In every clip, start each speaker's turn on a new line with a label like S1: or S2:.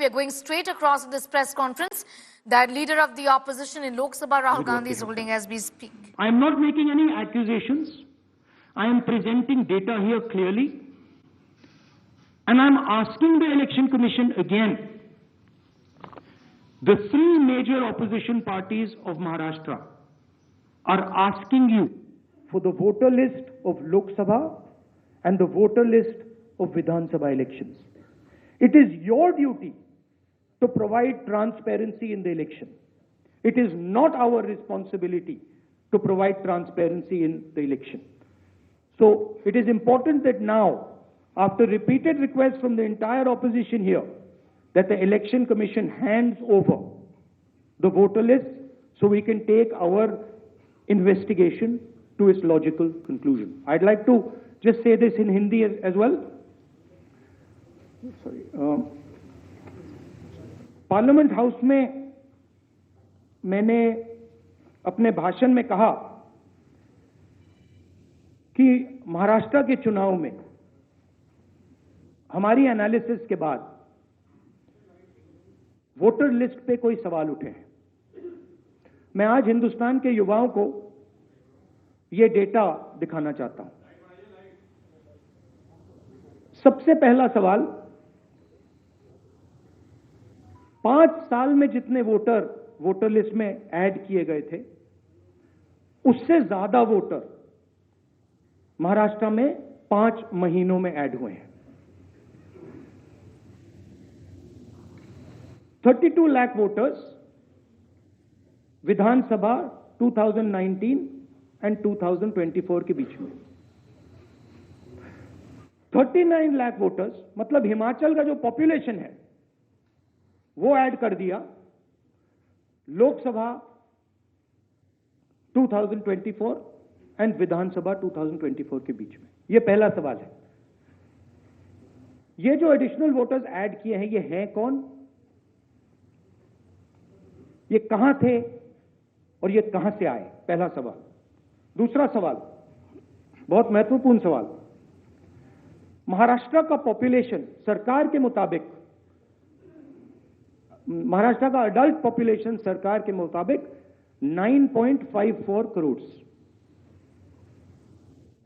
S1: are going straight across to this press conference that leader of the opposition in Lok Sabha, Rahul Gandhi, is holding as we speak.
S2: I am not making any accusations. I am presenting data here clearly. And I am asking the Election Commission again. The three major opposition parties of Maharashtra are asking you for the voter list of Lok Sabha and the voter list of Vidhan Sabha elections. It is your duty to provide transparency in the election. It is not our responsibility to provide transparency in the election. So it is important that now, after repeated requests from the entire opposition here, that the Election Commission hands over the voter list so we can take our investigation to its logical conclusion. I'd like to just say this in Hindi as well. Sorry. Parliament house में मैंने अपने भाषण में कहा कि महाराष्ट्र के चुनाव में हमारी एनालिसिस के बाद वोटर लिस्ट पे कोई सवाल उठे हैं। मैं आज हिंदुस्तान के युवाओं को यह डेटा दिखाना चाहता हूं। सबसे पहला सवाल, 5 साल में जितने वोटर लिस्ट में ऐड किए गए थे, उससे ज्यादा वोटर महाराष्ट्र में 5 महीनों में ऐड हुए हैं। 32 लाख वोटर्स विधानसभा 2019 एंड 2024 के बीच में। 39 लाख वोटर्स, मतलब हिमाचल का जो पॉपुलेशन है वो ऐड कर दिया लोकसभा 2024 एंड विधानसभा 2024 के बीच में। यह पहला सवाल है। ये जो एडिशनल वोटर्स ऐड किए हैं, ये हैं कौन, ये कहां थे और ये कहां से आए? पहला सवाल। दूसरा सवाल, बहुत महत्वपूर्ण सवाल, महाराष्ट्र का पॉपुलेशन सरकार के मुताबिक, महाराष्ट्र का अडल्ट पॉपुलेशन सरकार के मुताबिक 9.54 करोड़।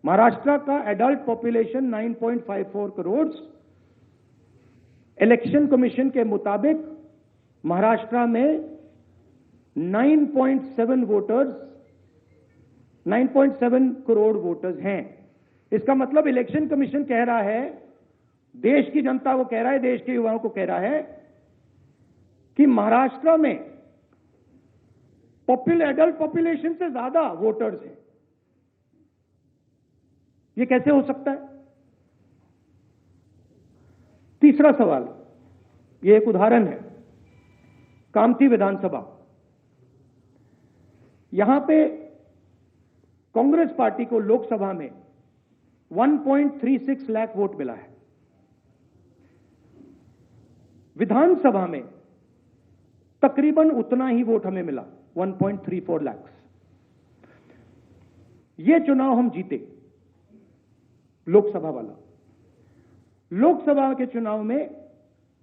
S2: महाराष्ट्र का adult population 9.54 crore. Election commission के मुताबिक महाराष्ट्र में 9.7 करोड़ वोटर्स हैं। इसका मतलब इलेक्शन कमीशन कह रहा है, देश की जनता को कह रहा है, देश के युवाओं को कह रहा है कि महाराष्ट्र में एडल्ट पॉपुलेशन से ज्यादा वोटर्स हैं। यह कैसे हो सकता है? तीसरा सवाल, यह एक उदाहरण है, कामठी विधानसभा। यहां पे कांग्रेस पार्टी को लोकसभा में 1.36 लाख वोट मिला है। विधानसभा में तकरीबन उतना ही वोट हमें मिला, 1.34 लाख। यह चुनाव हम जीते, लोकसभा वाला। लोकसभा के चुनाव में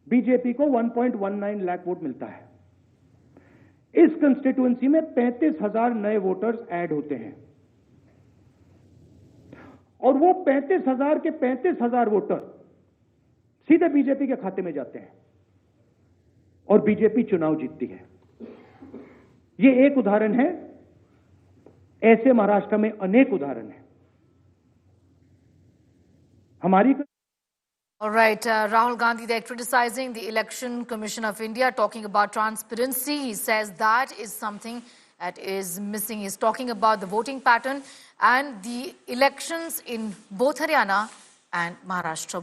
S2: बीजेपी को 1.19 लाख वोट मिलता है। इस कंस्टिट्यूएंसी में 35,000 नए वोटर्स ऐड होते हैं और वो 35,000 के 35,000 वोटर सीधे बीजेपी के खाते में जाते हैं और बीजेपी चुनाव जीतती है। ये एक उदाहरण है, ऐसे महाराष्ट्र में अनेक उदाहरण हैं। हमारी
S1: All right, Rahul Gandhi, they're criticizing the Election Commission of India, talking about transparency. He says that is something that is missing. He's talking about the voting pattern and the elections in both Haryana and Maharashtra.